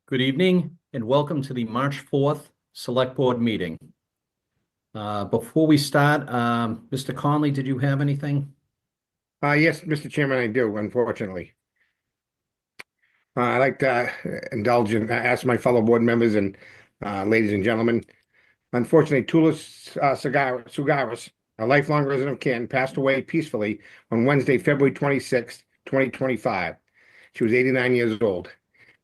Good evening and welcome to the March 4th Select Board meeting. Before we start, Mr. Conley, did you have anything? Yes, Mr. Chairman, I do, unfortunately. I'd like to indulge and ask my fellow board members and ladies and gentlemen. Unfortunately, Tula Sugaris, a lifelong resident of Canton, passed away peacefully on Wednesday, February 26th, 2025. She was 89 years old.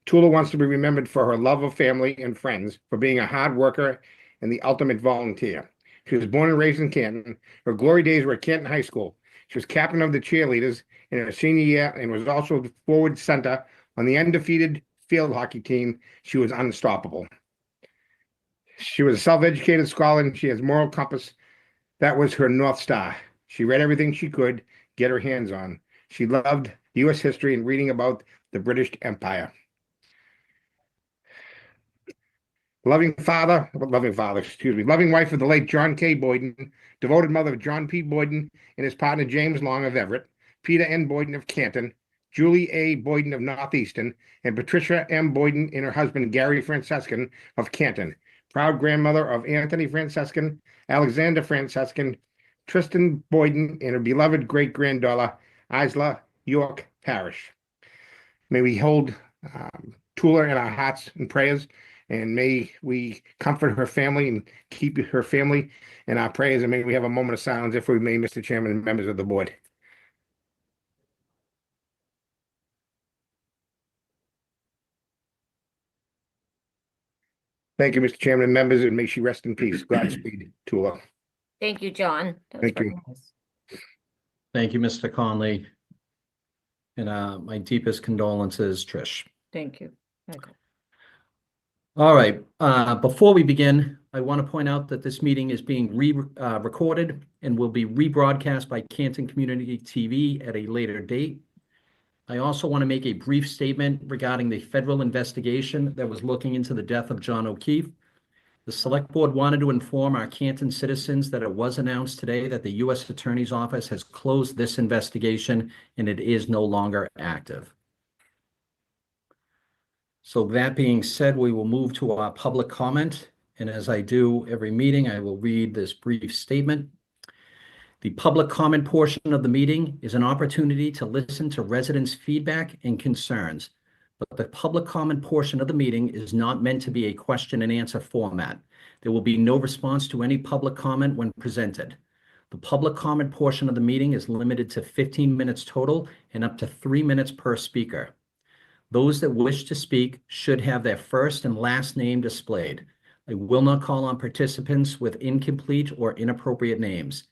Tula wants to be remembered for her love of family and friends, for being a hard worker and the ultimate volunteer. She was born and raised in Canton. Her glory days were at Canton High School. She was captain of the cheerleaders in her senior year and was also the forward center on the undefeated field hockey team. She was unstoppable. She was a self-educated scholar and she has moral compass. That was her North Star. She read everything she could get her hands on. She loved U.S. history and reading about the British Empire. Loving wife of the late John K. Boyden, devoted mother of John P. Boyden and his partner James Long of Everett, Peter N. Boyden of Canton, Julie A. Boyden of Northeastern, and Patricia M. Boyden and her husband Gary Francescan of Canton. Proud grandmother of Anthony Francescan, Alexander Francescan, Tristan Boyden, and her beloved great-granddaughter Isla York Parrish. May we hold Tula in our hearts and prayers. And may we comfort her family and keep her family in our prayers. And may we have a moment of silence, if we may, Mr. Chairman and members of the board. Thank you, Mr. Chairman and members, and may she rest in peace. Godspeed, Tula. Thank you, John. Thank you. Nice. Thank you, Mr. Conley. And my deepest condolences, Trish. Thank you. Okay. All right, before we begin, I want to point out that this meeting is being recorded and will be rebroadcast by Canton Community TV at a later date. I also want to make a brief statement regarding the federal investigation that was looking into the death of John O'Keefe. The Select Board wanted to inform our Canton citizens that it was announced today that the U.S. Attorney's Office has closed this investigation and it is no longer active. So that being said, we will move to our public comment. And as I do every meeting, I will read this brief statement. The public comment portion of the meeting is an opportunity to listen to residents' feedback and concerns. But the public comment portion of the meeting is not meant to be a question and answer format. There will be no response to any public comment when presented. The public comment portion of the meeting is limited to 15 minutes total and up to 3 minutes per speaker. Those that wish to speak should have their first and last name displayed. I will not call on participants with incomplete or inappropriate names.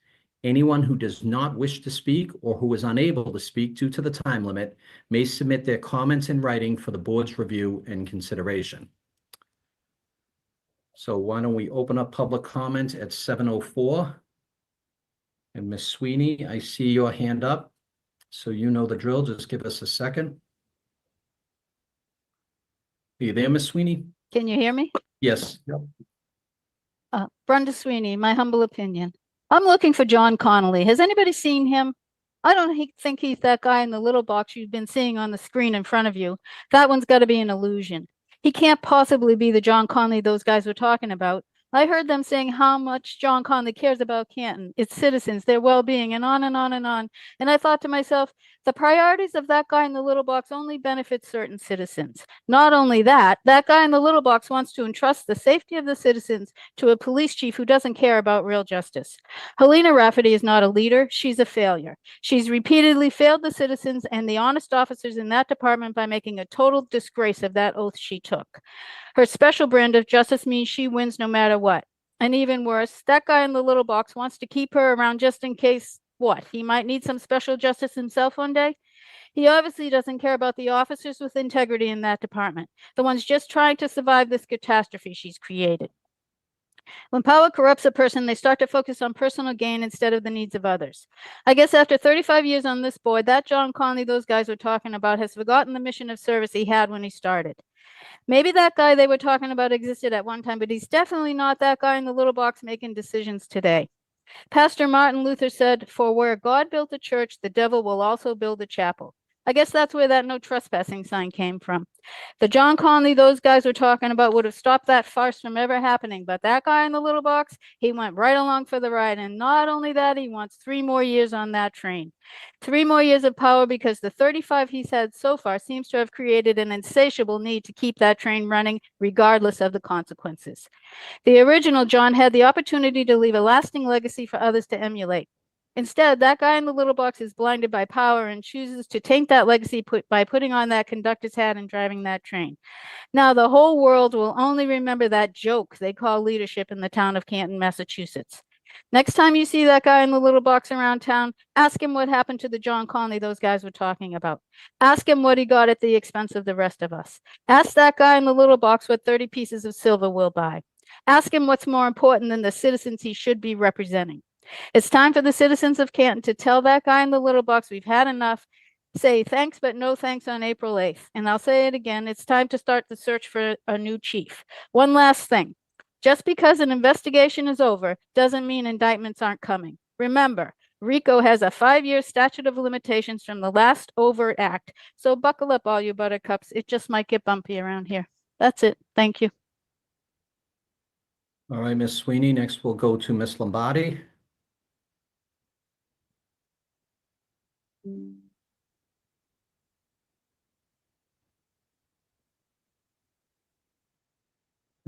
Anyone who does not wish to speak or who is unable to speak due to the time limit may submit their comments in writing for the board's review and consideration. So why don't we open up public comment at 7:04. And Ms. Sweeney, I see your hand up. So you know the drill, just give us a second. Are you there, Ms. Sweeney? Can you hear me? Yes. Brenda Sweeney, my humble opinion. I'm looking for John Connolly. Has anybody seen him? I don't think he's that guy in the little box you've been seeing on the screen in front of you. That one's got to be an illusion. He can't possibly be the John Connolly those guys were talking about. I heard them saying how much John Connolly cares about Canton, its citizens, their well-being, and on and on and on. And I thought to myself, the priorities of that guy in the little box only benefit certain citizens. Not only that, that guy in the little box wants to entrust the safety of the citizens to a police chief who doesn't care about real justice. Helena Rafferty is not a leader. She's a failure. She's repeatedly failed the citizens and the honest officers in that department by making a total disgrace of that oath she took. Her special brand of justice means she wins no matter what. And even worse, that guy in the little box wants to keep her around just in case, what, he might need some special justice himself one day? He obviously doesn't care about the officers with integrity in that department, the ones just trying to survive this catastrophe she's created. When power corrupts a person, they start to focus on personal gain instead of the needs of others. I guess after 35 years on this board, that John Connolly those guys were talking about has forgotten the mission of service he had when he started. Maybe that guy they were talking about existed at one time, but he's definitely not that guy in the little box making decisions today. Pastor Martin Luther said, "For where God built a church, the devil will also build a chapel." I guess that's where that no trespassing sign came from. The John Conley those guys were talking about would have stopped that farce from ever happening, but that guy in the little box, he went right along for the ride. And not only that, he wants 3 more years on that train. 3 more years of power, because the 35 he's had so far seems to have created an insatiable need to keep that train running regardless of the consequences. The original John had the opportunity to leave a lasting legacy for others to emulate. Instead, that guy in the little box is blinded by power and chooses to taint that legacy by putting on that conductor's hat and driving that train. Now, the whole world will only remember that joke they call leadership in the town of Canton, Massachusetts. Next time you see that guy in the little box around town, ask him what happened to the John Conley those guys were talking about. Ask him what he got at the expense of the rest of us. Ask that guy in the little box what 30 pieces of silver will buy. Ask him what's more important than the citizens he should be representing. It's time for the citizens of Canton to tell that guy in the little box we've had enough. Say thanks, but no thanks on April 8th. And I'll say it again, it's time to start the search for a new chief. One last thing. Just because an investigation is over doesn't mean indictments aren't coming. Remember, RICO has a 5-year statute of limitations from the last overt act. So buckle up, all you buttercups. It just might get bumpy around here. That's it. Thank you. All right, Ms. Sweeney. Next, we'll go to Ms. Lombardi.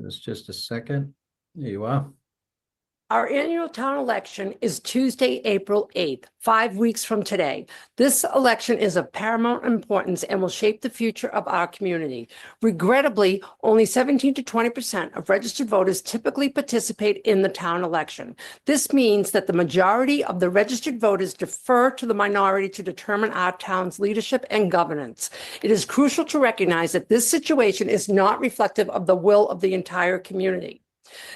Just a second. There you are. Our annual town election is Tuesday, April 8th, 5 weeks from today. This election is of paramount importance and will shape the future of our community. Regrettably, only 17 to 20% of registered voters typically participate in the town election. This means that the majority of the registered voters defer to the minority to determine our town's leadership and governance. It is crucial to recognize that this situation is not reflective of the will of the entire community.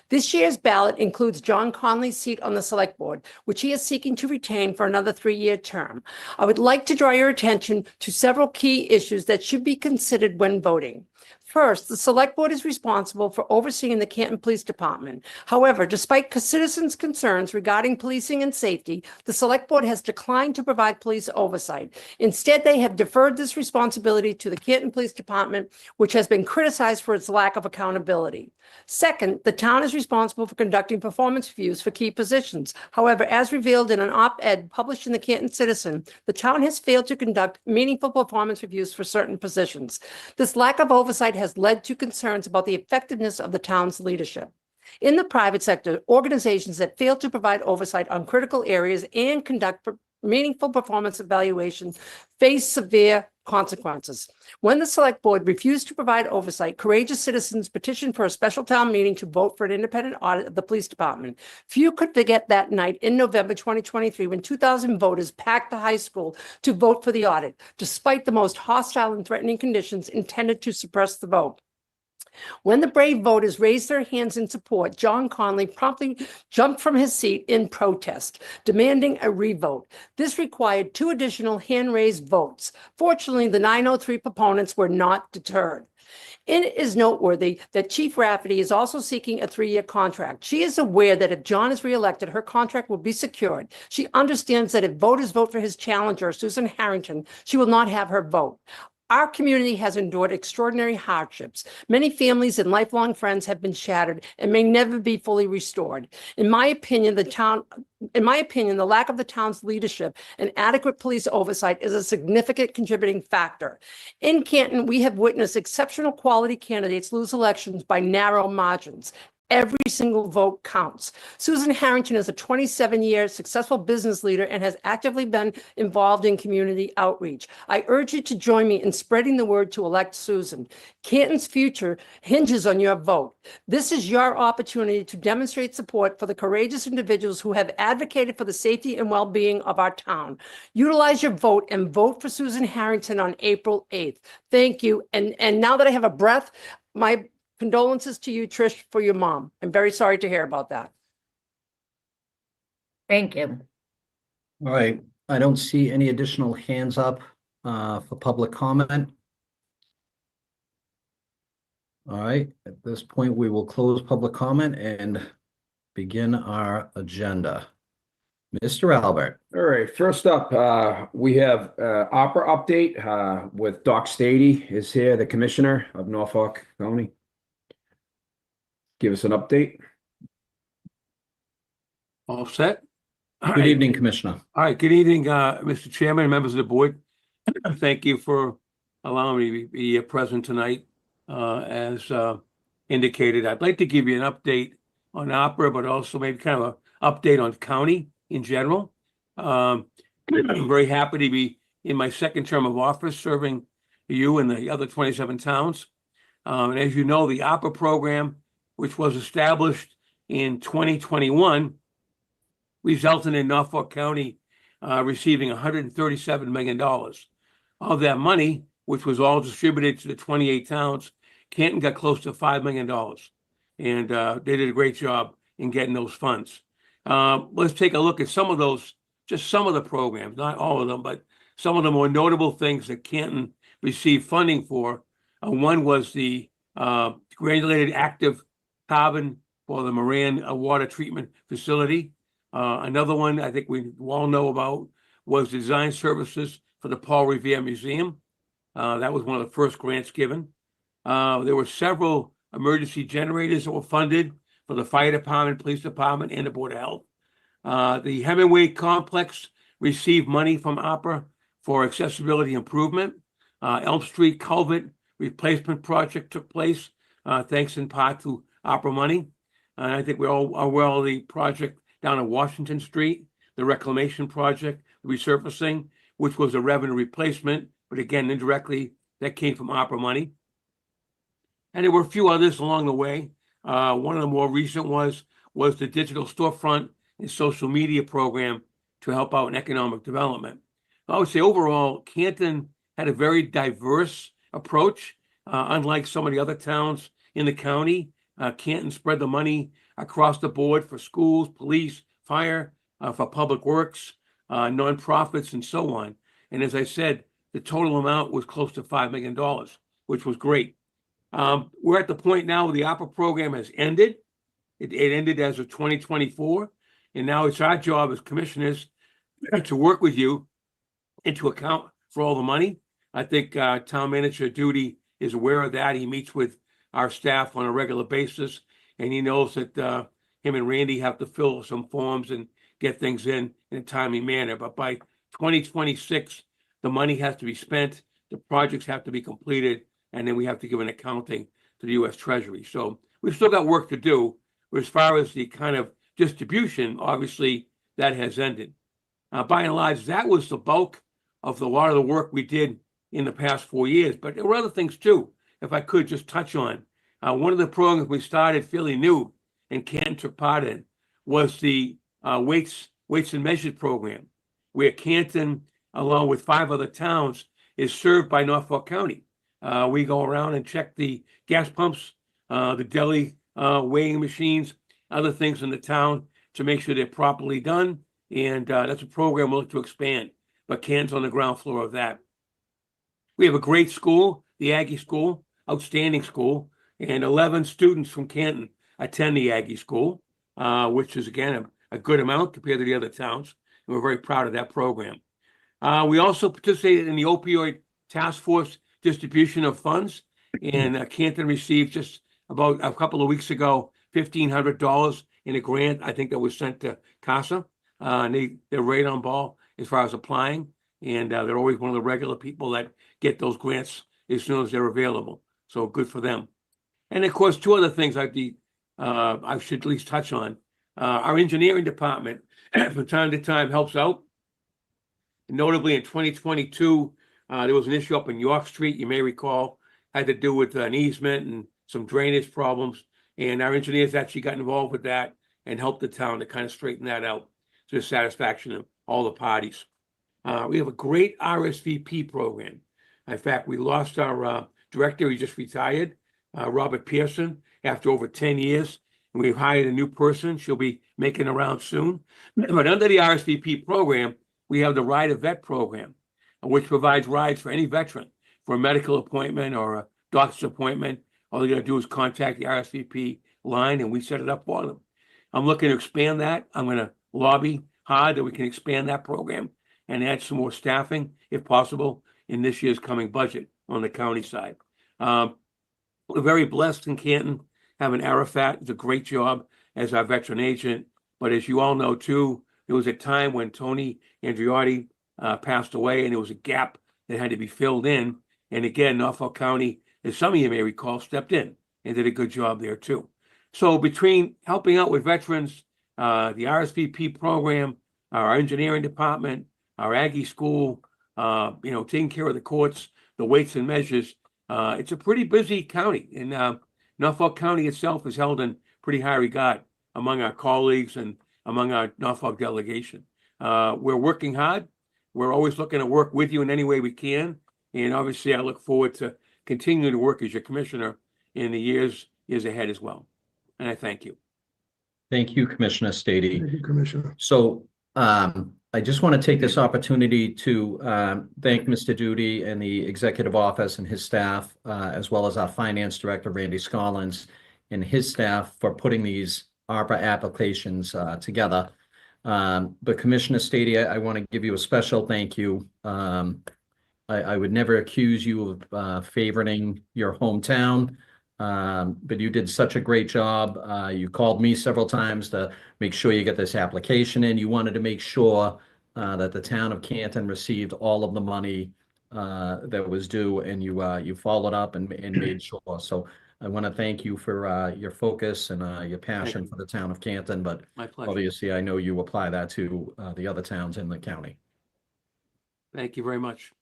This year's ballot includes John Conley's seat on the select board, which he is seeking to retain for another 3-year term. I would like to draw your attention to several key issues that should be considered when voting. First, the select board is responsible for overseeing the Canton Police Department. However, despite citizens' concerns regarding policing and safety, the select board has declined to provide police oversight. Instead, they have deferred this responsibility to the Canton Police Department, which has been criticized for its lack of accountability. Second, the town is responsible for conducting performance reviews for key positions. However, as revealed in an op-ed published in the Canton Citizen, the town has failed to conduct meaningful performance reviews for certain positions. This lack of oversight has led to concerns about the effectiveness of the town's leadership. In the private sector, organizations that fail to provide oversight on critical areas and conduct meaningful performance evaluations face severe consequences. When the select board refused to provide oversight, courageous citizens petitioned for a special town meeting to vote for an independent audit of the police department. Few could forget that night in November 2023 when 2,000 voters packed the high school to vote for the audit, despite the most hostile and threatening conditions intended to suppress the vote. When the brave voters raised their hands in support, John Conley promptly jumped from his seat in protest, demanding a revote. This required 2 additional hand-raised votes. Fortunately, the 903 proponents were not deterred. It is noteworthy that Chief Rafferty is also seeking a 3-year contract. She is aware that if John is reelected, her contract will be secured. She understands that if voters vote for his challenger, Susan Harrington, she will not have her vote. Our community has endured extraordinary hardships. Many families and lifelong friends have been shattered and may never be fully restored. In my opinion, the lack of the town's leadership and adequate police oversight is a significant contributing factor. In Canton, we have witnessed exceptional quality candidates lose elections by narrow margins. Every single vote counts. Susan Harrington is a 27-year successful business leader and has actively been involved in community outreach. I urge you to join me in spreading the word to elect Susan. Canton's future hinges on your vote. This is your opportunity to demonstrate support for the courageous individuals who have advocated for the safety and well-being of our town. Utilize your vote and vote for Susan Harrington on April 8th. Thank you. And now that I have a breath, my condolences to you, Trish, for your mom. I'm very sorry to hear about that. Thank you. All right. I don't see any additional hands up for public comment. All right. At this point, we will close public comment and begin our agenda. Mr. Albert. All right, first up, we have ARPA update with Doc Stady is here, the Commissioner of Norfolk County. Give us an update. All set? All Good right. evening, Commissioner. All right, good evening, Mr. Chairman and members of the board. Thank you for allowing me to be present tonight. As indicated, I'd like to give you an update on opera, but also maybe kind of an update on county in general. I'm very happy to be in my second term of office, serving you and the other 27 towns. And as you know, the ARPA program, which was established in 2021, resulted in Norfolk County receiving $137 million. Of that money, which was all distributed to the 28 towns, Canton got close to $5 million. And they did a great job in getting those funds. Let's take a look at some of those, just some of the programs, not all of them, but some of the more notable things that Canton received funding for. One was the granulated active carbon for the Moran water treatment facility. Another one I think we all know about was design services for the Paul Revere Museum. That was one of the first grants given. There were several emergency generators that were funded for the fire department, police department, and the Board of Health. The Hemingway complex received money from ARPA for accessibility improvement. Elm Street culvert replacement project took place, thanks in part to ARPA money. And I think we all are aware of the project down at Washington Street, the reclamation project, the resurfacing, which was a revenue replacement, but again, indirectly, that came from ARPA money. And there were a few others along the way. One of the more recent was the digital storefront and social media program to help out in economic development. I would say overall, Canton had a very diverse approach. Unlike some of the other towns in the county, Canton spread the money across the board for schools, police, fire, for public works, nonprofits, and so on. And as I said, the total amount was close to $5 million, which was great. We're at the point now where the ARPA program has ended. It ended as of 2024. And now it's our job as commissioners to work with you and to account for all the money. I think town manager Duty is aware of that. He meets with our staff on a regular basis, and he knows that him and Randy have to fill some forms and get things in a timely manner. But by 2026, the money has to be spent, the projects have to be completed, and then we have to give an accounting to the U.S. Treasury. So we've still got work to do. But as far as the kind of distribution, obviously that has ended. By and large, that was the bulk of a lot of the work we did in the past 4 years. But there were other things too, if I could just touch on. One of the programs we started fairly new and Canton took part in was the weights and measures program, where Canton, along with 5 other towns, is served by Norfolk County. We go around and check the gas pumps, the deli weighing machines, other things in the town to make sure they're properly done. And that's a program we'll look to expand, but Canton's on the ground floor of that. We have a great school, the Aggie School, outstanding school, and 11 students from Canton attend the Aggie School, which is, again, a good amount compared to the other towns. And we're very proud of that program. We also participated in the opioid task force distribution of funds, and Canton received just about a couple of weeks ago $1,500 in a grant, I think, that was sent to CASA. And they're right on ball as far as applying, and they're always one of the regular people that get those grants as soon as they're available. So good for them. And of course, 2 other things I should at least touch on. Our engineering department from time to time helps out. Notably in 2022, there was an issue up in York Street, you may recall, had to do with an easement and some drainage problems. And our engineers actually got involved with that and helped the town to kind of straighten that out to the satisfaction of all the parties. We have a great RSVP program. In fact, we lost our director, he just retired, Robert Pearson, after over 10 years. And we've hired a new person. She'll be making a round soon. But under the RSVP program, we have the Ride a Vet program, which provides rides for any veteran for a medical appointment or a doctor's appointment. All they got to do is contact the RSVP line and we set it up for them. I'm looking to expand that. I'm going to lobby hard that we can expand that program and add some more staffing, if possible, in this year's coming budget on the county side. We're very blessed in Canton, having Arafat. It's a great job as our veteran agent. But as you all know, too, there was a time when Tony Andriotti passed away, and there was a gap that had to be filled in. And again, Norfolk County, as some of you may recall, stepped in and did a good job there, too. So between helping out with veterans, the RSVP program, our engineering department, our Aggie school, taking care of the courts, the weights and measures, it's a pretty busy county. And Norfolk County itself is held in pretty high regard among our colleagues and among our Norfolk delegation. We're working hard. We're always looking to work with you in any way we can. And obviously, I look forward to continuing to work as your commissioner in the years ahead as well. And I thank you. Thank you, Commissioner Stady. Thank you, Commissioner. So I just want to take this opportunity to thank Mr. Duty and the executive office and his staff, as well as our finance director, Randy Scollins, and his staff for putting these ARPA applications together. But Commissioner Stady, I want to give you a special thank you. I would never accuse you of favoriting your hometown. But you did such a great job. You called me several times to make sure you get this application in. You wanted to make sure that the town of Canton received all of the money that was due, and you followed up and made sure. So I want to thank you for your focus and your passion for the town of Canton. But My pleasure. obviously, I know you apply that to the other towns in the county. Thank you very much.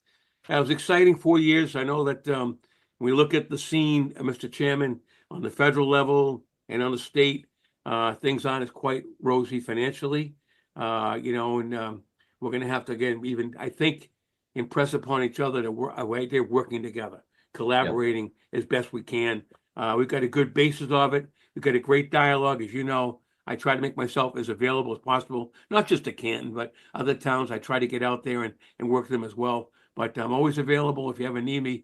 It was exciting 4 years. I know that we look at the scene, Mr. Chairman, on the federal level and on the state, things aren't as quite rosy financially, and we're going to have to, again, even, I think, impress upon each other that they're working together, collaborating as best we can. We've got a good basis of it. We've got a great dialogue. As you know, I try to make myself as available as possible, not just to Canton, but other towns. I try to get out there and work them as well. But I'm always available. If you ever need me,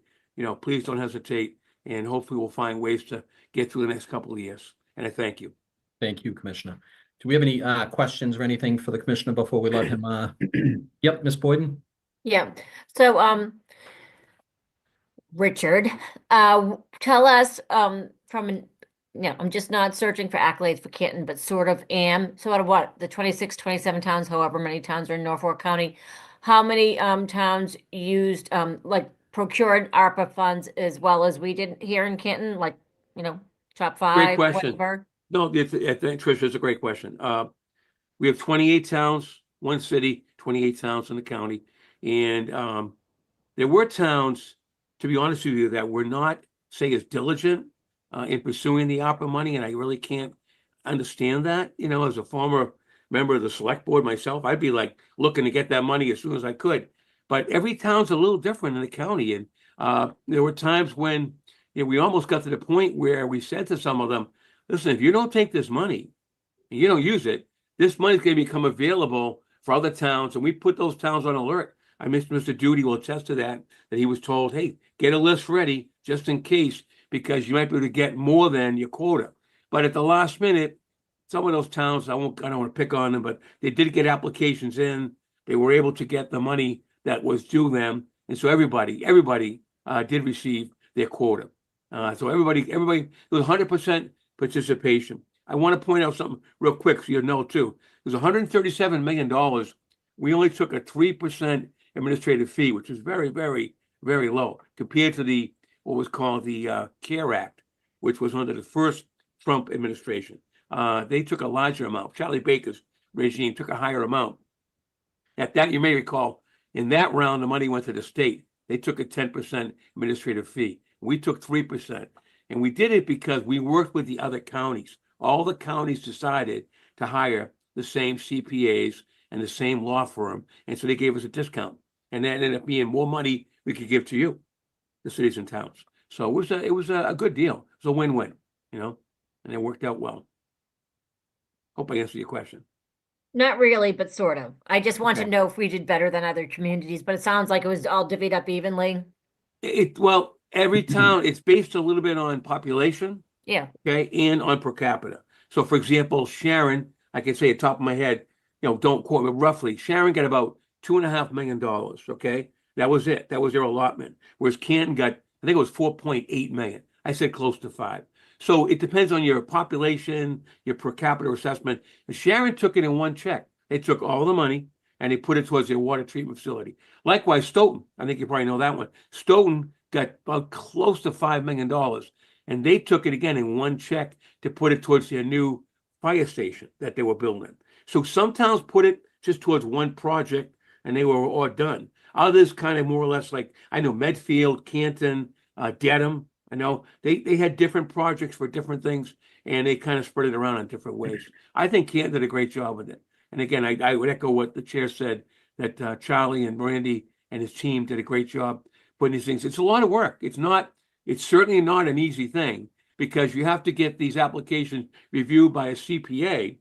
please don't hesitate. And hopefully we'll find ways to get through the next couple of years. And I thank you. Thank you, Commissioner. Do we have any questions or anything for the Commissioner before we let him? Yep, Ms. Boyden? Yeah, so, Richard, tell us, I'm just not searching for accolades for Canton, but sort of what, the 26, 27 towns, however many towns are in Norfolk County, how many towns used, procured ARPA funds as well as we did here in Canton, top five, question. whatever? No, I think, Tricia, it's a great question. We have 28 towns, one city, 28 towns in the county. And there were towns, to be honest with you, that were not, say, as diligent in pursuing the ARPA money. And I really can't understand that. As a former member of the select board myself, I'd be looking to get that money as soon as I could. But every town's a little different in the county. And there were times when we almost got to the point where we said to some of them, listen, if you don't take this money and you don't use it, this money's going to become available for other towns. And we put those towns on alert. Mr. Duty will attest to that he was told, hey, get a list ready just in case, because you might be able to get more than your quota. But at the last minute, some of those towns, I don't want to pick on them, but they did get applications in. They were able to get the money that was due them. And so everybody did receive their quota. So everybody, it was 100% participation. I want to point out something real quick so you know too. It was $137 million. We only took a 3% administrative fee, which is very, very, very low compared to what was called the CARE Act, which was under the first Trump administration. They took a larger amount. Charlie Baker's regime took a higher amount. At that, you may recall, in that round, the money went to the state. They took a 10% administrative fee. We took 3%. And we did it because we worked with the other counties. All the counties decided to hire the same CPAs and the same law firm. And so they gave us a discount. And that ended up being more money we could give to you, the cities and towns. So it was a good deal. It was a win-win, and it worked out well. Hope I answered your question. Not really, but sort of. I just want Okay. to know if we did better than other communities, but it sounds like it was all divvied up evenly. Well, every town, it's based a little bit on population, Yeah, okay, and on per capita. So for example, Sharon, I can say at the top of my head, don't quote me, roughly, Sharon got about $2.5 million, okay? That was it. That was their allotment. Whereas Canton got, I think it was 4.8 million. I said close to 5. So it depends on your population, your per capita assessment. And Sharon took it in one check. They took all the money and they put it towards their water treatment facility. Likewise, Stoughton, I think you probably know that one. Stoughton got about close to $5 million. And they took it again in one check to put it towards their new fire station that they were building. So some towns put it just towards one project and they were all done. Others kind of more or less like, I know Medfield, Canton, Dedham, I know they had different projects for different things and they kind of spread it around in different ways. I think Canton did a great job with it. And again, I would echo what the chair said, that Charlie and Randy and his team did a great job putting these things. It's a lot of work. It's certainly not an easy thing because you have to get these applications reviewed by a CPA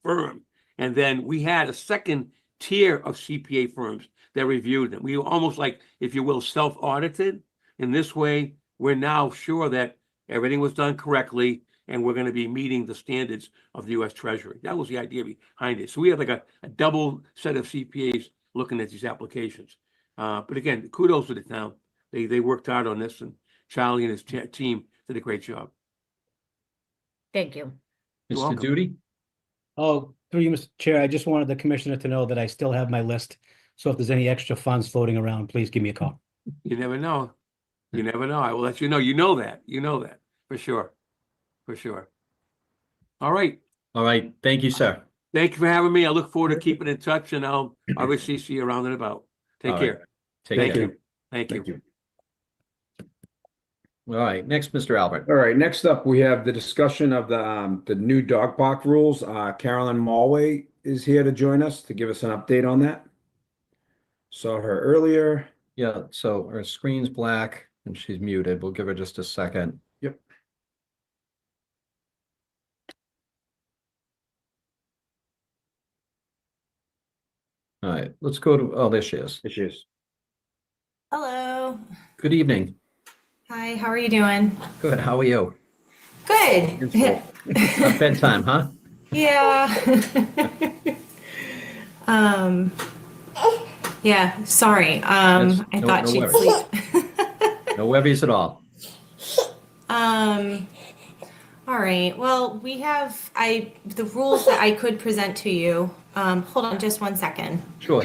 firm. And then we had a second tier of CPA firms that reviewed them. We were almost like, if you will, self-audited. In this way, we're now sure that everything was done correctly and we're going to be meeting the standards of the U.S. Treasury. That was the idea behind it. So we have like a double set of CPAs looking at these applications. But again, kudos to the town. They worked hard on this, and Charlie and his team did a great job. Thank you. You're Mr. welcome. Duty? Oh, through you, Mr. Chair, I just wanted the commissioner to know that I still have my list. So if there's any extra funds floating around, please give me a call. You never know. You never know. I will let you know. You know that for sure. For sure. All right. All right. Thank you, sir. Thank you for having me. I look forward to keeping in touch and I'll obviously see you around and about. Take All right. care. Take Thank care. you. Thank you. All right. Next, Mr. Albert. All right, next up, we have the discussion of the new dog park rules. Carolyn Mulway is here to join us to give us an update on that. Saw her earlier. Yeah, so her screen's black and she's muted. We'll give her just a second. Yep. All right, let's go to, oh, there she is. There she is. Hello. Good evening. Hi, how are you doing? Good, how are you? Good. Bedtime, huh? Yeah. Yeah, sorry. That's- I no- thought no she'd worries. sleep. No worries at all. All right. Well, we have the rules that I could present to you. Hold on just one second. Sure.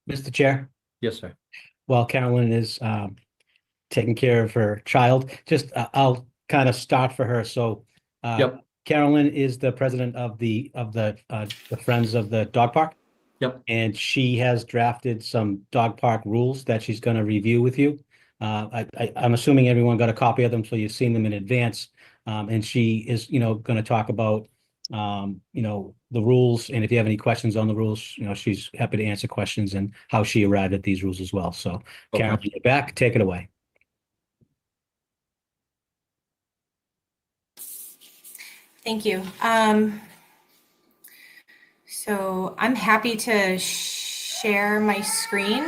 Mr. Chair, Yes, sir. while Carolyn is taking care of her child, just I'll kind of start for her. So Yep. Carolyn is the president of the Friends of the Dog Park. Yep. And she has drafted some dog park rules that she's going to review with you. I'm assuming everyone got a copy of them, so you've seen them in advance. And she is, going to talk about, the rules. And if you have any questions on the rules, she's happy to answer questions and how she arrived at these rules as well. So Okay. Carolyn, you're back, take it away. Thank you. So I'm happy to share my screen,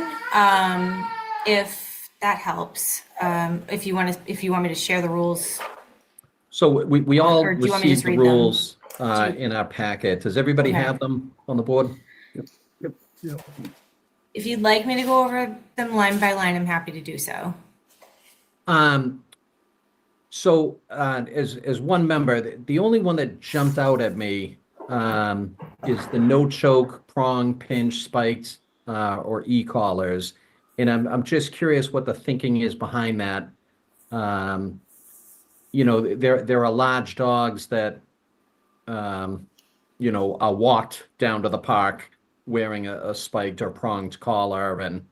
if that helps. If you want me to share the rules. So we all Or do you want me to received just the read them? rules in our packet. Does everybody Okay. have them on the board? If you'd like me to go over them line by line, I'm happy to do so. So as one member, the only one that jumped out at me is the no choke, prong, pinch, spiked, or e-collars. And I'm just curious what the thinking is behind that. There are large dogs that, are walked down to the park wearing a spiked or pronged collar, and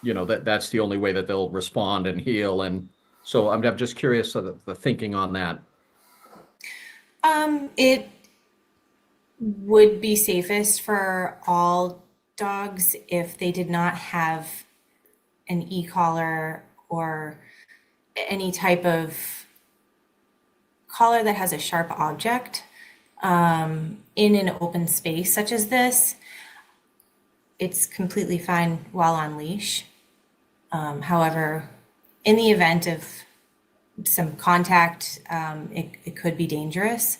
that's the only way that they'll respond and heal. And so I'm just curious of the thinking on that. It would be safest for all dogs if they did not have an e-collar or any type of collar that has a sharp object in an open space such as this, it's completely fine while on leash. However, in the event of some contact, it could be dangerous.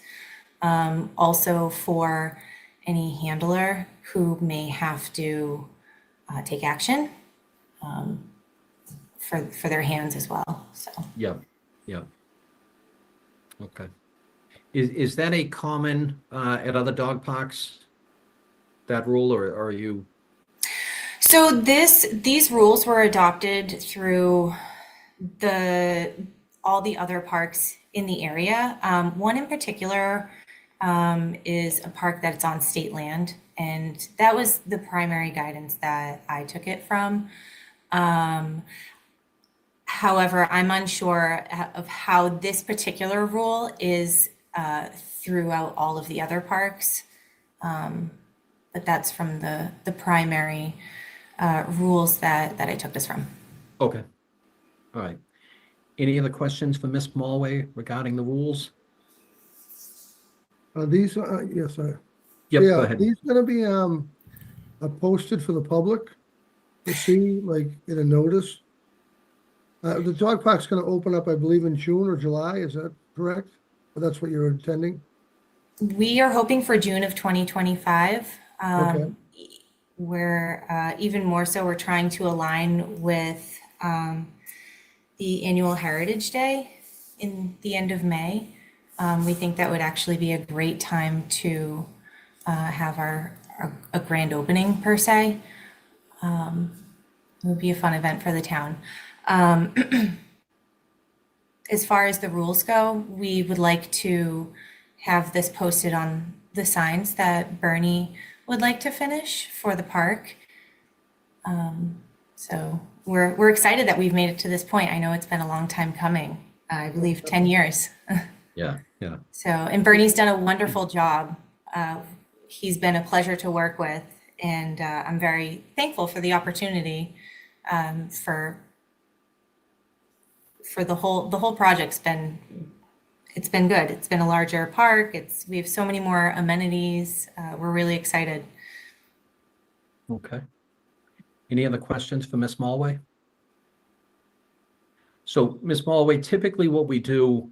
Also for any handler who may have to take action for their hands as well, so. Yep, yep. Okay. Is that a common at other dog parks, that rule, or are you? So these rules were adopted through all the other parks in the area. One in particular is a park that's on state land, and that was the primary guidance that I took it from. However, I'm unsure of how this particular rule is throughout all of the other parks. But that's from the primary rules that I took this from. Okay. All right. Any other questions for Ms. Mulway regarding the rules? These, yes, sir. Yep, Yeah, go ahead. these gonna be posted for the public to see, like, in a notice? The dog park's gonna open up, I believe, in June or July, is that correct? Or that's what you're intending? We are hoping for June of 2025. Okay. We're even more so, we're trying to align with the annual Heritage Day in the end of May. We think that would actually be a great time to have a grand opening per se. It would be a fun event for the town. As far as the rules go, we would like to have this posted on the signs that Bernie would like to finish for the park. So we're excited that we've made it to this point. I know it's been a long time coming. I believe 10 years. Yeah, yeah. So, and Bernie's done a wonderful job. He's been a pleasure to work with, and I'm very thankful for the opportunity. For the whole project's been good. It's been a larger park. We have so many more amenities. We're really excited. Okay. Any other questions for Ms. Mulway? So, Ms. Mulway, typically what we do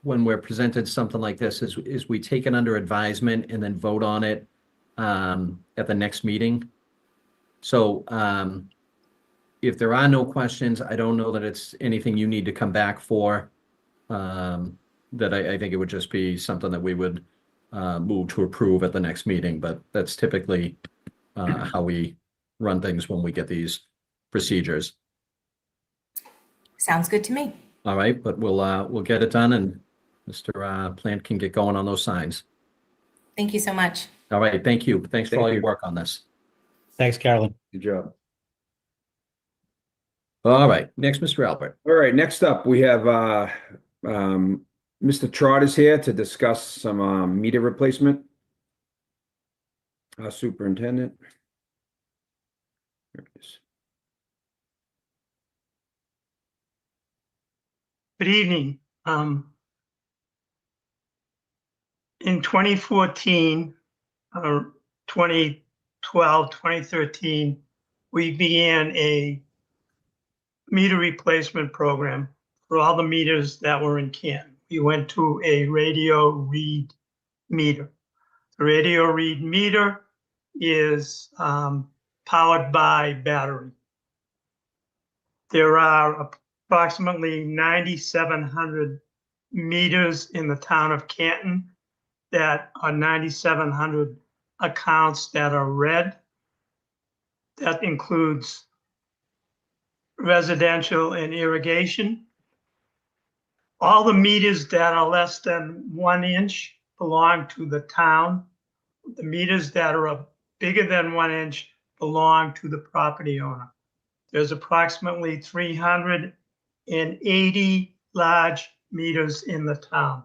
when we're presented something like this is we take it under advisement and then vote on it at the next meeting. So if there are no questions, I don't know that it's anything you need to come back for. That I think it would just be something that we would move to approve at the next meeting, but that's typically how we run things when we get these procedures. Sounds good to me. All right, but we'll get it done, and Mr. Plant can get going on those signs. Thank you so much. All right, thank you. Thanks for Thank all you. your work on this. Thanks, Carolyn. Good job. All right, next, Mr. Albert. All right, next up, we have Mr. Trot is here to discuss some meter replacement. Our superintendent. There it is. Good evening. In 2014, 2012, 2013, we began a meter replacement program for all the meters that were in Canton. We went to a radio read meter. The radio read meter is powered by battery. There are approximately 9,700 meters in the town of Canton that are 9,700 accounts that are read. That includes residential and irrigation. All the meters that are less than 1 inch belong to the town. The meters that are bigger than 1 inch belong to the property owner. There's approximately 380 large meters in the town.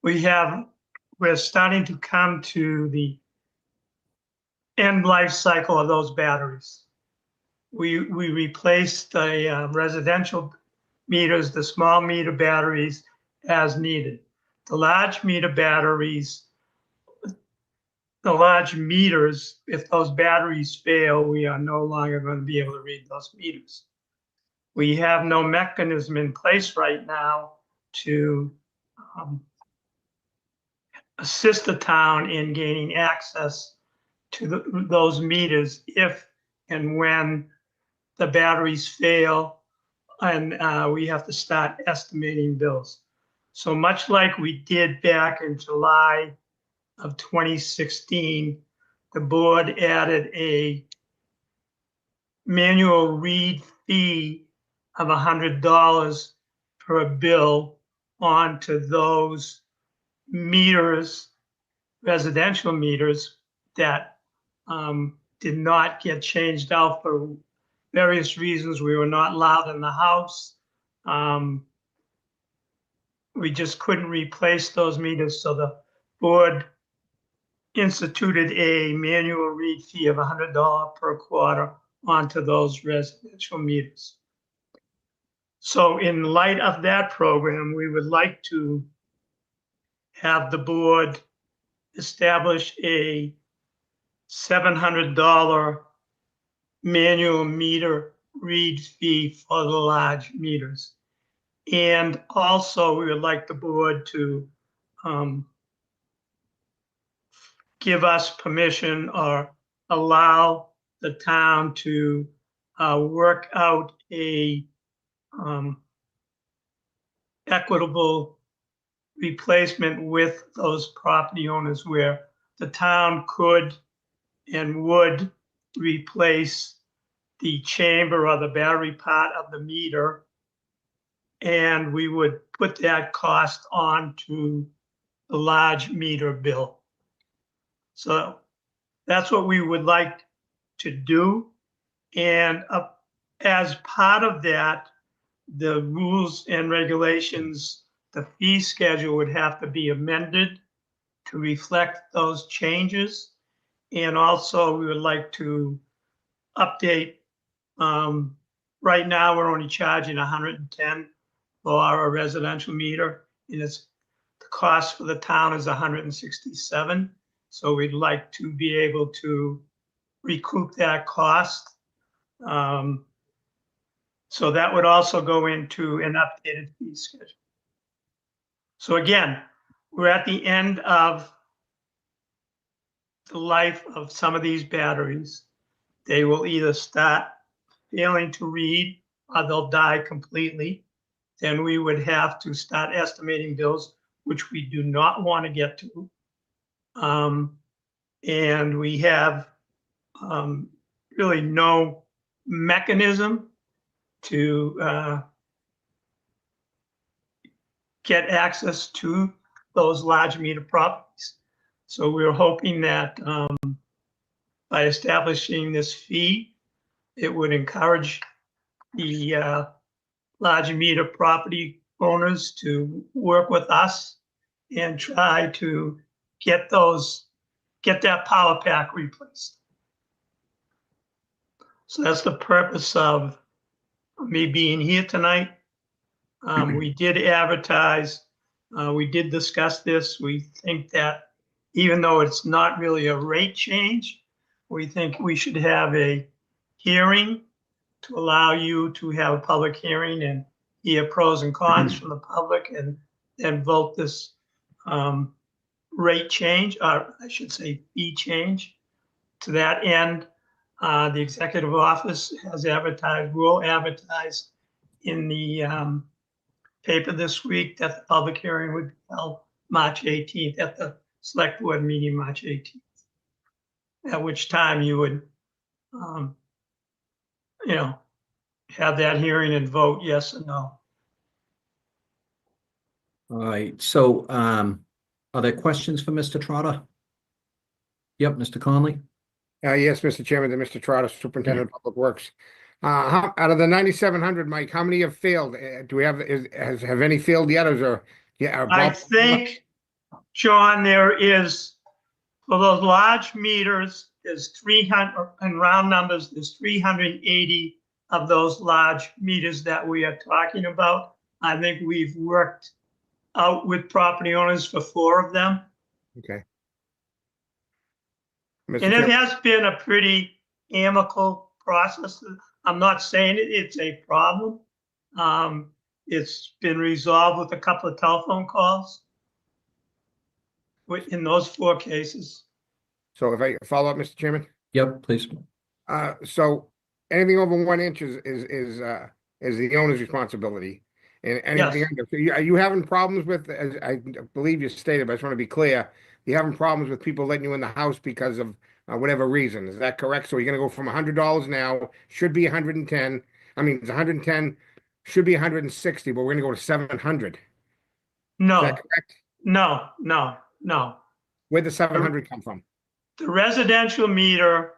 We're starting to come to the end life cycle of those batteries. We replaced the residential meters, the small meter batteries as needed. The large meter batteries, the large meters, if those batteries fail, we are no longer going to be able to read those meters. We have no mechanism in place right now to assist the town in gaining access to those meters if and when the batteries fail and we have to start estimating bills. So much like we did back in July of 2016, the board added a manual read fee of $100 per bill onto those meters, residential meters that did not get changed out for various reasons. We were not allowed in the house. We just couldn't replace those meters, so the board instituted a manual read fee of $100 per quarter onto those residential meters. So in light of that program, we would like to have the board establish a $700 manual meter read fee for the large meters. And also we would like the board to give us permission or allow the town to work out a equitable replacement with those property owners where the town could and would replace the chamber or the battery part of the meter, and we would put that cost onto the large meter bill. So that's what we would like to do. And as part of that, the rules and regulations, the fee schedule would have to be amended to reflect those changes. And also we would like to update. Right now, we're only charging 110 for a residential meter, and the cost for the town is 167. So we'd like to be able to recoup that cost. So that would also go into an updated fee schedule. So again, we're at the end of the life of some of these batteries. They will either start failing to read or they'll die completely. Then we would have to start estimating bills, which we do not want to get to. And we have really no mechanism to get access to those large meter properties. So we're hoping that by establishing this fee, it would encourage the large meter property owners to work with us and try to get that power pack replaced. So that's the purpose of me being here tonight. We did advertise, we did discuss this. We think that even though it's not really a rate change, we think we should have a hearing to allow you to have a public hearing and hear pros and cons from the public and then vote this rate change, or I should say fee change. To that end, the executive office has advertised, will advertise in the paper this week that the public hearing would be held March 18th at the select board meeting March 18th, at which time you would have that hearing and vote yes or no. All right, so are there questions for Mr. Trotter? Yep, Mr. Conley? Yes, Mr. Chairman, and Mr. Trotter, Superintendent of Public Works. Out of the 9,700, Mike, how many have failed? Do we have, have any failed yet? Or is there, I think, John, there is, for those large meters, there's 300, in round numbers, there's 380 of those large meters that we are talking about. I think we've worked out with property owners for 4 of them. Okay. And Mr. it Chairman, has been a pretty amicable process. I'm not saying it's a problem. It's been resolved with a couple of telephone calls in those 4 cases. so if I follow up, Mr. Chairman? Yep, please. So anything over 1 inch is the owner's responsibility. And anything Yes. under, so are you having problems with, as I believe you stated, but I just want to be clear, you having problems with people letting you in the house because of whatever reason, is that correct? So you're gonna go from $100 now, should be 110, I mean, it's 110, should be 160, but we're gonna go to 700. Is No, that correct? no. Where'd the 700 come from? The residential meter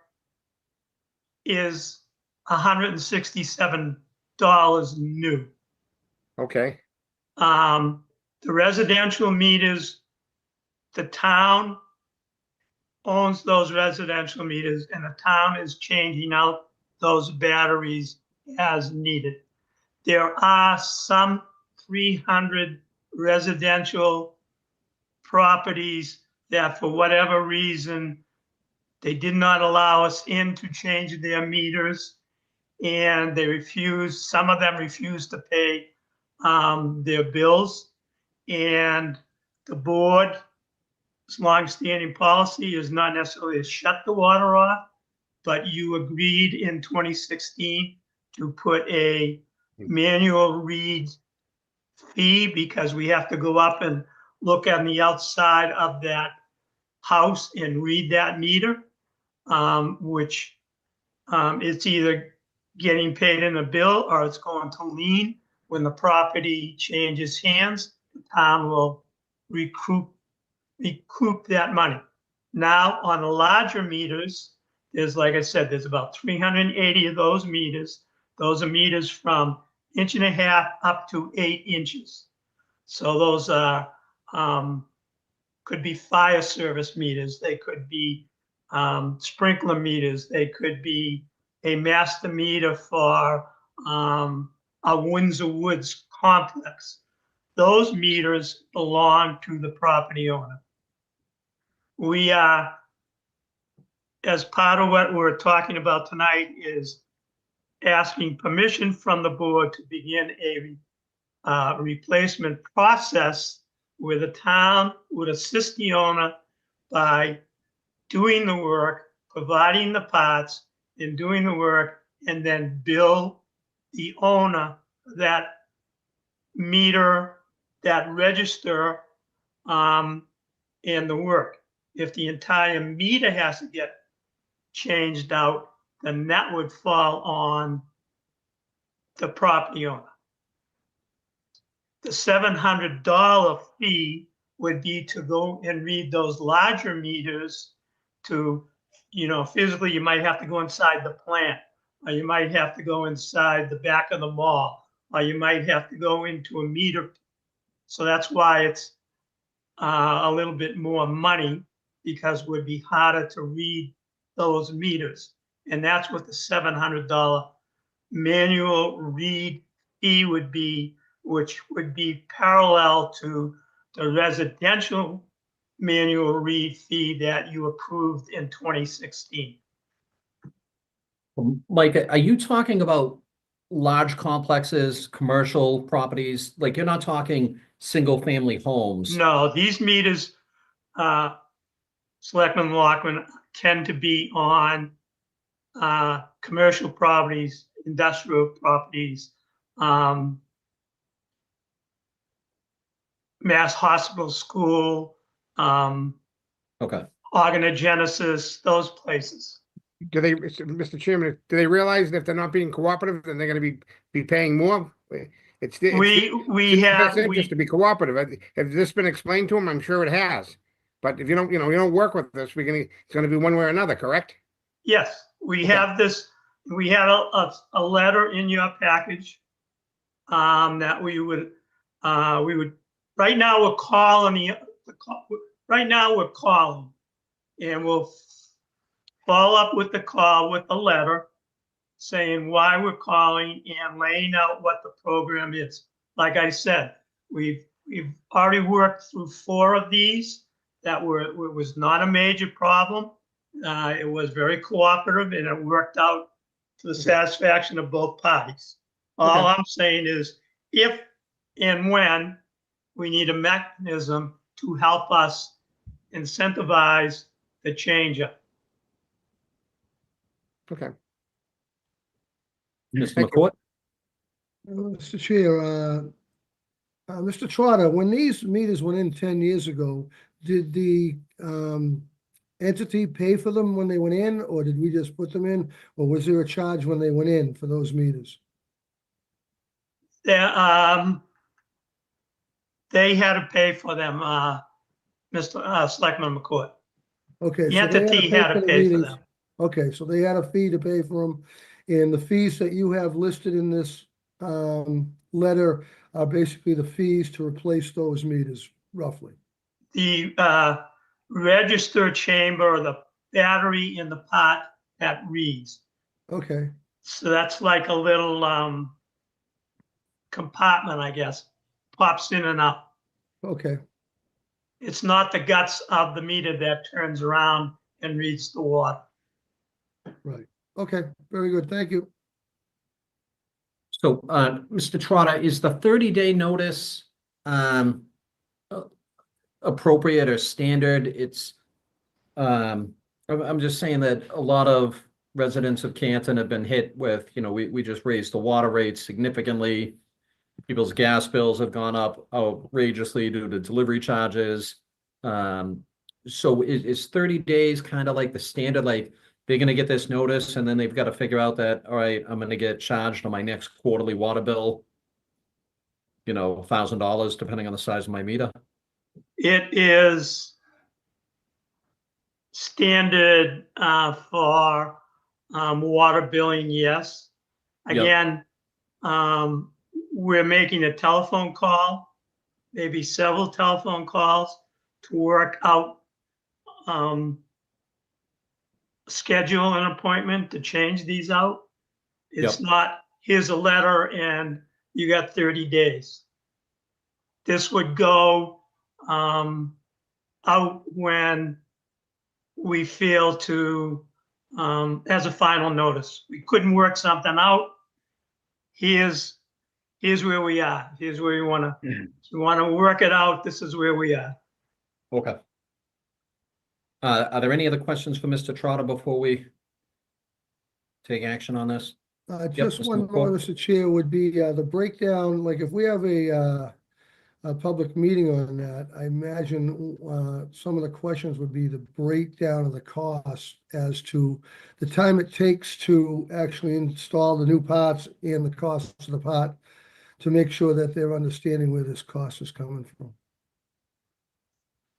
is $167 new. Okay, The residential meters, the town owns those residential meters, and the town is changing out those batteries as needed. There are some 300 residential properties that for whatever reason, they did not allow us in to change their meters, and they refused, some of them refused to pay their bills. And the board's longstanding policy is not necessarily to shut the water off, but you agreed in 2016 to put a manual read fee, because we have to go up and look on the outside of that house and read that meter, which it's either getting paid in a bill or it's going to lien. When the property changes hands, the town will recoup that money. Now, on the larger meters, there's, like I said, there's about 380 of those meters. Those are meters from 1.5 inches up to 8 inches. So those are could be fire service meters. They could be sprinkler meters. They could be a master meter for a Windsor Woods complex. Those meters belong to the property owner. We are, as part of what we're talking about tonight, is asking permission from the board to begin a replacement process where the town would assist the owner by doing the work, providing the parts, and doing the work, and then bill the owner that meter, that register, and the work. If the entire meter has to get changed out, then that would fall on the property owner. The $700 fee would be to go and read those larger meters to, physically, you might have to go inside the plant, or you might have to go inside the back of the mall, or you might have to go into a meter. So that's why it's a little bit more money, because it would be harder to read those meters. And that's what the $700 manual read fee would be, which would be parallel to the residential manual read fee that you approved in 2016. Mike, are you talking about large complexes, commercial properties? Like, you're not talking single-family homes? No, these meters, Selectman Lockman, tend to be on commercial properties, industrial properties, Mass Hospital School, Okay. Organogenesis, those places. do they, Mr. Chairman, do they realize that if they're not being cooperative, then they're gonna be paying more? It's the We have, best interest to be cooperative. Has this been explained to them? I'm sure it has. But if you don't work with us, it's gonna be one way or another, correct? yes, we Okay. have this, we had a letter in your package that we would, right now we're calling and we'll follow up with the call with the letter saying why we're calling and laying out what the program is. Like I said, we've already worked through 4 of these that it was not a major problem. It was very cooperative and it worked out to the satisfaction of both parties. All I'm saying is if and when we need a mechanism to help us incentivize the change up. Okay. Mr. Thank you. McCourt? Mr. Chair, Mr. Trotter, when these meters went in 10 years ago, did the entity pay for them when they went in, or did we just put them in? Or was there a charge when they went in for those meters? They had to pay for them, Mr. Selectman McCourt. Okay. The so they entity pay had for to the pay for meters. them. Okay, so they had a fee to pay for them, and the fees that you have listed in this letter are basically the fees to replace those meters, roughly. The register chamber, the battery in the pot that reads. Okay, So that's like a little compartment, I guess, pops in and out. okay, It's not the guts of the meter that turns around and reads the water. right. Okay, very good. Thank you. So, Mr. Trotter, is the 30-day notice appropriate or standard? It's, I'm just saying that a lot of residents of Canton have been hit with, we just raised the water rates significantly. People's gas bills have gone up outrageously due to delivery charges. So is 30 days kind of like the standard, like they're going to get this notice and then they've got to figure out that, all right, I'm going to get charged on my next quarterly water bill, $1,000 depending on the size of my meter? It is standard for water billing, yes. Yep. Again, we're making a telephone call, maybe several telephone calls to work out, schedule an appointment to change these out. It's not, here's a letter and you got 30 days. This would go out when we feel to, as a final notice. We couldn't work something out. Here's where we are. Here's where we want to, if we want to work it out, this is where we are. Okay. Are there any other questions for Mr. Trotter before we take action on this? Just Mr. one more, McCourt. Mr. Chair, would be the breakdown, like if we have a public meeting on that, I imagine some of the questions would be the breakdown of the cost as to the time it takes to actually install the new parts and the cost of the part, to make sure that they're understanding where this cost is coming from.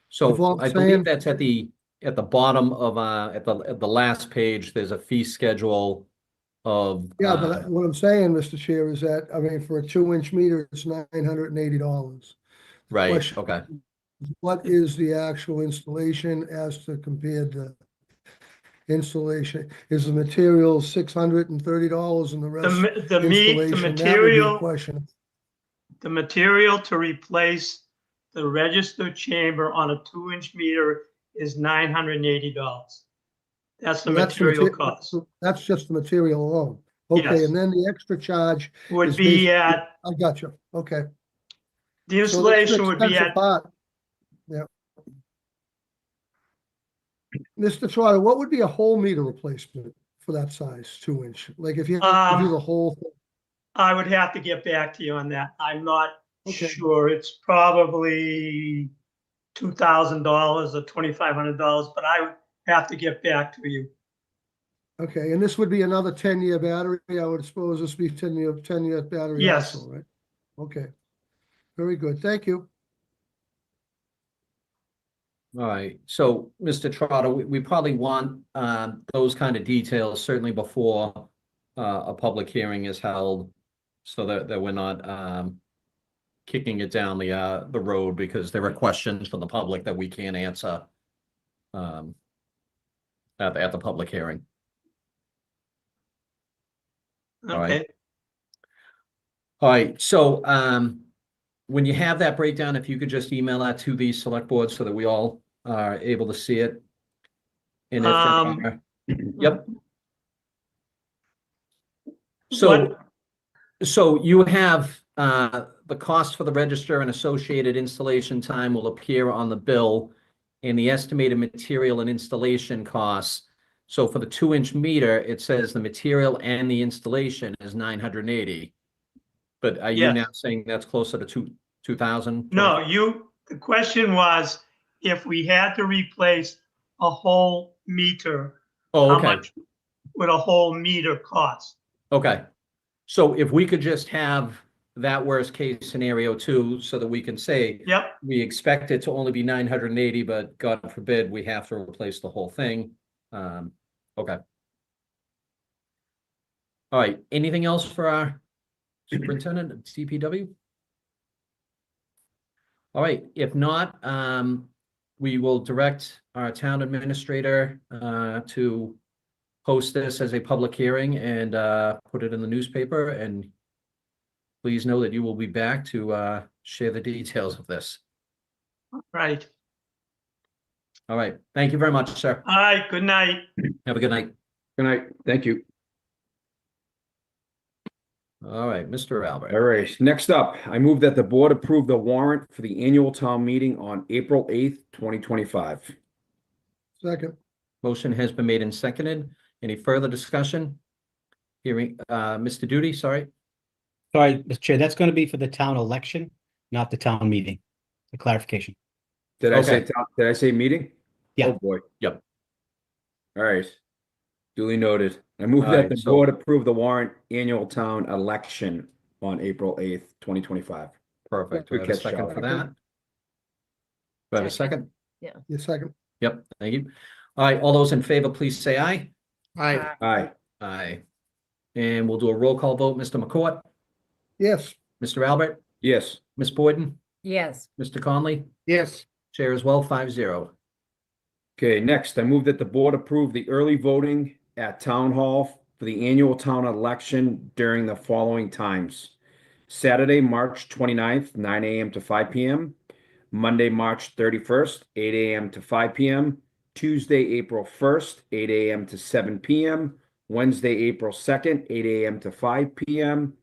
So If I'm I saying- believe that's at the bottom of at the last page, there's a fee schedule of Yeah, but what I'm saying, Mr. Chair, is that, I mean, for a 2-inch meter, it's $980. right, question- okay. What is the actual installation as to compared to installation? Is the material $630 and the rest The installation? That would be the material, question. the material to replace the register chamber on a 2-inch meter is $980. That's the So that's the material mater- cost. That's just the material alone. Okay, Yes. and then the extra charge Would is be basically- at, I got you. Okay. the So it's an installation would be expensive at, part. Yeah. Mr. Trotter, what would be a whole meter replacement for that size, 2-inch? Like if you had to do the whole thing? I would have to get back to you on that. I'm not Okay. sure. It's probably $2,000 or $2,500, but I would have to get back to you. Okay, and this would be another 10-year battery, I would suppose this would be 10-year battery Yes. also, right? Okay, very good, thank you. All right, so Mr. Trotter, we probably want those kind of details certainly before a public hearing is held, so that we're not kicking it down the road because there are questions from the public that we can't answer at the public hearing. All right. Okay, All right, so when you have that breakdown, if you could just email that to the select board so that we all are able to see it. And if, yep. So, so you have the cost for the register and associated installation time will appear on the bill and the estimated material and installation costs. So for the 2-inch meter, it says the material and the installation is 980. But are you Yes. now saying that's closer to 2,000? no, the question was, if we had to replace a whole meter, Oh, how okay, much would a whole meter cost? okay. So if we could just have that worst case scenario too, so that we can say, Yep, we expect it to only be 980, but God forbid, we have to replace the whole thing. Okay. All right, anything else for our superintendent of CPW? All right, if not, we will direct our town administrator to post this as a public hearing and put it in the newspaper, and please know that you will be back to share the details of this. right. All right, thank you very much, sir. All right, good night. Have a good night. Good night. Thank you. All right, Mr. Albert. All right, next up, I move that the board approve the warrant for the annual town meeting on April 8th, 2025. Second, Motion has been made and seconded. Any further discussion? Hearing, Mr. Duty, sorry. Sorry, Mr. Chair, that's going to be for the town election, not the town meeting. The clarification. Did I say, Okay. did I say meeting? Yeah. Oh, boy. Yep. All right. Duly noted. I move All that right, the so- board approve the warrant annual town election on April 8th, 2025. Perfect. Do I Good have a catch, second Charlie. for that? Do I have a second? your second. Yep, thank you. All right, all those in favor, please say aye. Aye. Aye. Aye. And we'll do a roll call vote. Mr. McCourt, Yes, Mr. Albert, Yes. Ms. Boyden, Yes. Mr. Conley, Yes. chair as well, 5-0. Okay, next, I move that the board approve the early voting at town hall for the annual town election during the following times. Saturday, March 29th, 9 a.m. to 5 p.m. Monday, March 31st, 8 a.m. to 5 p.m. Tuesday, April 1st, 8 a.m. to 7 p.m. Wednesday, April 2nd, 8 a.m. to 5 p.m.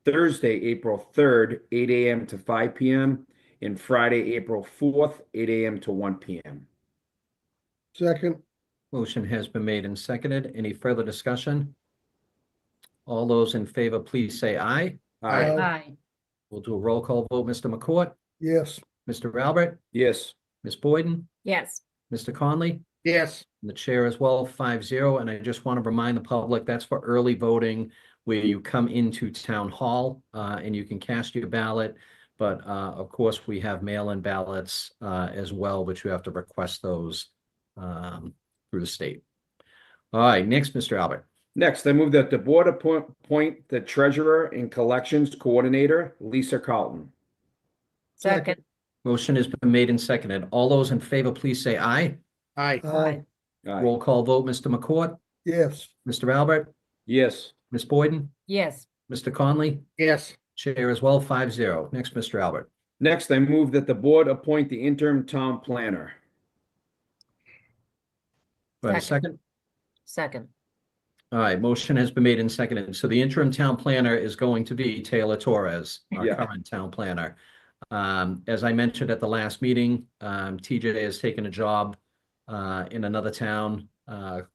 Thursday, April 3rd, 8 a.m. to 5 p.m. And Friday, April 4th, 8 a.m. to 1 p.m. second, Motion has been made and seconded. Any further discussion? All those in favor, please say aye. Aye. Aye. We'll do a roll call vote. Mr. McCourt, yes, Mr. Albert, Yes. Ms. Boyden, Yes. Mr. Conley, Yes. and the chair as well, 5-0. And I just want to remind the public, that's for early voting, where you come into town hall and you can cast your ballot. But of course, we have mail-in ballots as well, but you have to request those through the state. All right, next, Mr. Albert. Next, I move that the board appoint the treasurer and collections coordinator, Lisa Carlton. Second. Motion has been made and seconded. All those in favor, please say aye. Aye. aye, Aye. Roll call vote, Mr. McCourt, yes, Mr. Albert, Yes. Ms. Boyden, Yes. Mr. Conley, Yes. chair as well, 5-0. Next, Mr. Albert. Next, I move that the board appoint the interim town planner. Do I have a second? Second. All right, motion has been made and seconded. So the interim town planner is going to be Taylor Torres, our Yeah. current town planner. As I mentioned at the last meeting, TJ has taken a job in another town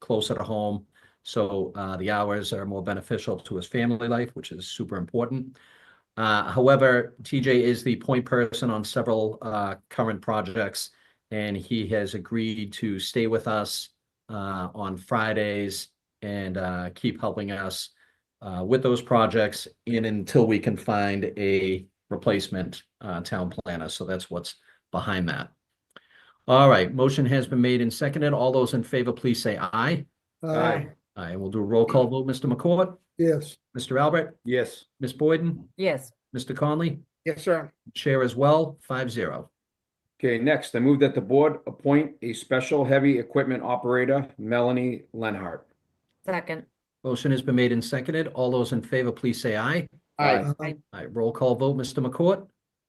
closer to home. So the hours are more beneficial to his family life, which is super important. However, TJ is the point person on several current projects, and he has agreed to stay with us on Fridays and keep helping us with those projects in until we can find a replacement town planner. So that's what's behind that. All right, motion has been made and seconded. All those in favor, please say aye. aye, Aye, we'll do a roll call vote. Mr. McCourt, yes, Mr. Albert, Yes. Ms. Boyden, Yes. Mr. Conley, Yes, sir. chair as well, 5-0. Okay, next, I move that the board appoint a special heavy equipment operator, Melanie Lenhart. Second. Motion has been made and seconded. All those in favor, please say aye. Aye. Aye. Roll call vote, Mr. McCourt,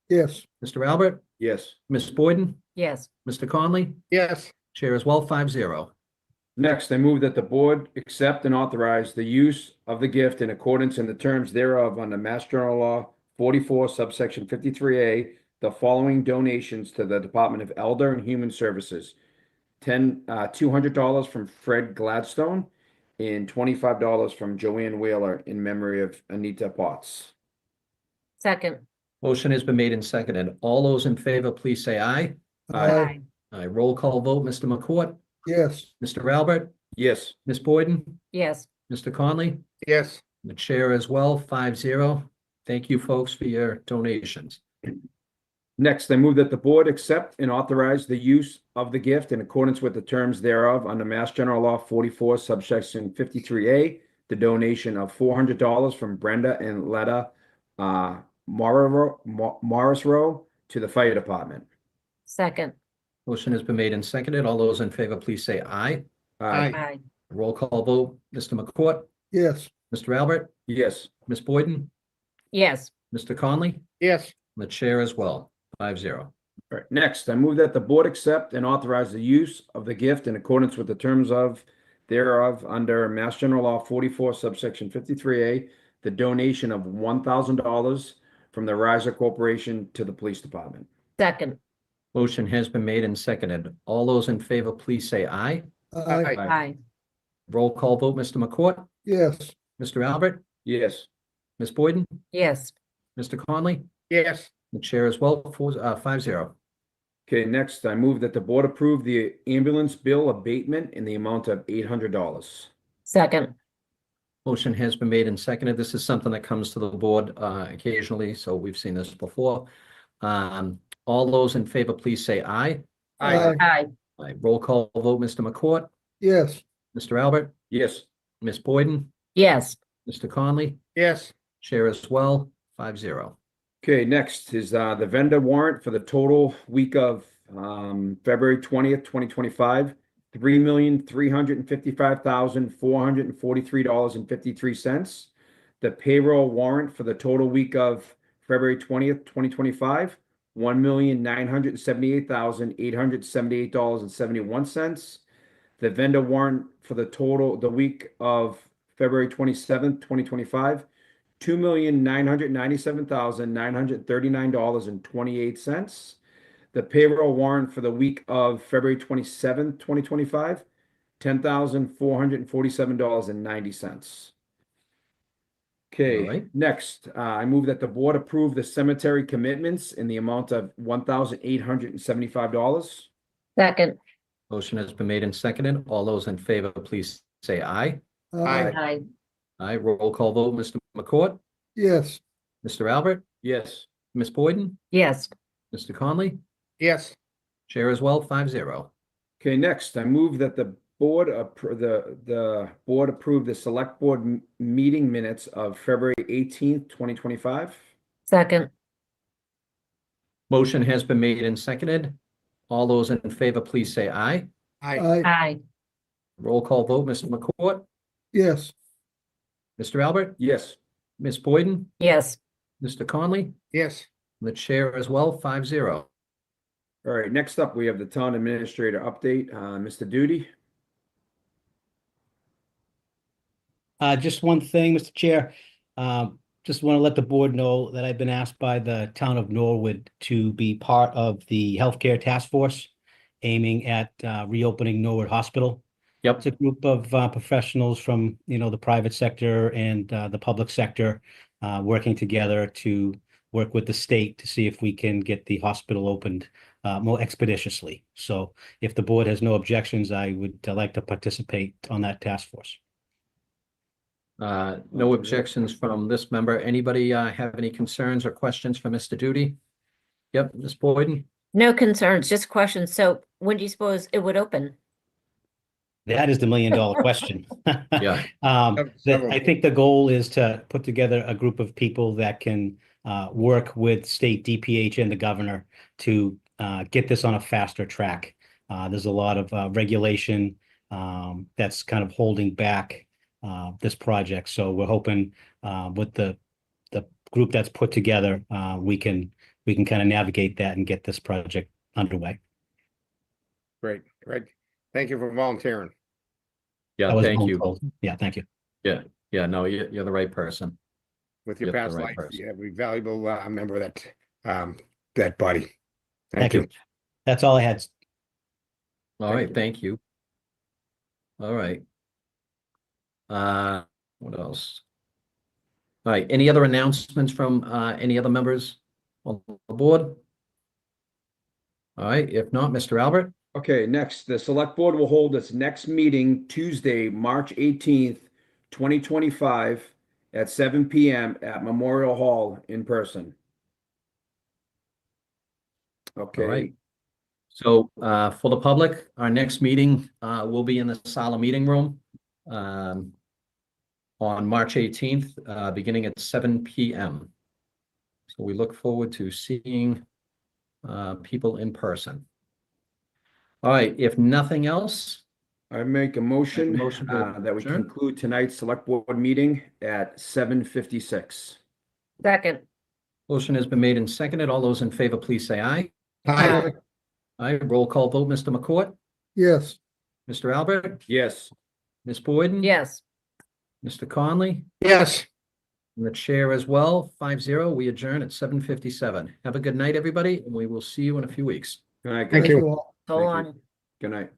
Yes. Mr. Albert, Yes. Ms. Boyden, Yes. Mr. Conley, Yes. Chair as well, 5-0. Next, I move that the board accept and authorize the use of the gift in accordance in the terms thereof under Mass General Law 44 subsection 53A, the following donations to the Department of Elder and Human Services. $200 from Fred Gladstone and $25 from Joanne Wheeler in memory of Anita Potts. Second. Motion has been made and seconded. All those in favor, please say aye. Aye. Aye. Roll call vote, Mr. McCourt, Yes. Mr. Albert, Yes. Ms. Boyden, Yes. Mr. Conley, Yes. the chair as well, 5-0. Thank you, folks, for your donations. Next, I move that the board accept and authorize the use of the gift in accordance with the terms thereof under Mass General Law 44 subsection 53A, the donation of $400 from Brenda and Letta Morrisroe to the fire department. Second. Motion has been made and seconded. All those in favor, please say aye. Aye. Aye. Roll call vote, Mr. McCourt, Yes. Mr. Albert, Yes. Ms. Boyden, Yes. Mr. Conley, Yes. the chair as well, 5-0. All right, next, I move that the board accept and authorize the use of the gift in accordance with the terms of thereof under Mass General Law 44 subsection 53A, the donation of $1,000 from the Riser Corporation to the police department. Second. Motion has been made and seconded. All those in favor, please say aye. Aye. Aye. Roll call vote, Mr. McCourt, Yes. Mr. Albert, Yes. Ms. Boyden, Yes. Mr. Conley, Yes. the chair as well, 5-0. Okay, next, I move that the board approve the ambulance bill abatement in the amount of $800. Second. Motion has been made and seconded. This is something that comes to the board occasionally, so we've seen this before. All those in favor, please say aye. Aye. Aye. Aye. Roll call vote, Mr. McCourt, Yes. Mr. Albert, Yes. Ms. Boyden, Yes. Mr. Conley, Yes. chair as well, 5-0. Okay, next is the vendor warrant for the total week of February 20th, 2025, $3,355,443.53. The payroll warrant for the total week of February 20th, 2025, $1,978,878.71. The vendor warrant for the week of February 27th, 2025, $2,997,939.28. The payroll warrant for the week of February 27th, 2025, $10,447.90. Okay, All right. next, I move that the board approve the cemetery commitments in the amount of $1,875. Second. Motion has been made and seconded. All those in favor, please say aye. Aye. Aye. Aye. Roll call vote, Mr. McCourt, Yes. Mr. Albert, Yes. Ms. Boyden, Yes. Mr. Conley, Yes. chair as well, 5-0. Okay, next, I move that the board approve the select board meeting minutes of February 18th, 2025. Second. Motion has been made and seconded. All those in favor, please say aye. Aye. Aye. Aye. Roll call vote, Mr. McCourt, Yes. Mr. Albert, Yes. Ms. Boyden, Yes. Mr. Conley, Yes. the chair as well, 5-0. All right, next up, we have the town administrator update. Mr. Duty. Just one thing, Mr. Chair. Just want to let the board know that I've been asked by the town of Norwood to be part of the healthcare task force aiming at reopening Norwood Hospital. Yep. It's a group of professionals from, the private sector and the public sector working together to work with the state to see if we can get the hospital opened more expeditiously. So if the board has no objections, I would like to participate on that task force. No objections from this member. Anybody have any concerns or questions for Mr. Duty? Yep, Ms. Boyden? No concerns, just questions. So when do you suppose it would open? That is the million-dollar question. Yeah. I think the goal is to put together a group of people that can work with state DPH and the governor to get this on a faster track. There's a lot of regulation that's kind of holding back this project. So we're hoping with the group that's put together, we can kind of navigate that and get this project underway. Great, great. Thank you for volunteering. Yeah, I was thank you. told. Yeah, thank you. Yeah, no, you're the right person. With your You're the past right life, person. you have a valuable member of that body. Thank you. That's all I had. All right, thank you. All right. What else? All right, any other announcements from any other members on the board? All right, if not, Mr. Albert? Okay, next, the select board will hold its next meeting Tuesday, March 18th, 2025 at 7 PM at Memorial Hall in person. All Okay, right. So for the public, our next meeting will be in the Sala Meeting Room on March 18th, beginning at 7 PM. So we look forward to seeing people in person. All right, if nothing else, I make a motion motion to that we adjourn. conclude tonight's select board meeting at 7:56. Second. motion has been made and seconded. All those in favor, please say aye. Hi, Aye, roll call vote, Mr. McCourt, Yes. Mr. Albert, Yes. Ms. Boyden. Yes. Mr. Conley, yes. and the chair as well, 5-0. We adjourn at 7:57. Have a good night, everybody, and we will see you in a few weeks. Good night, Thank guys. you. all. So Thank you. on. Good night.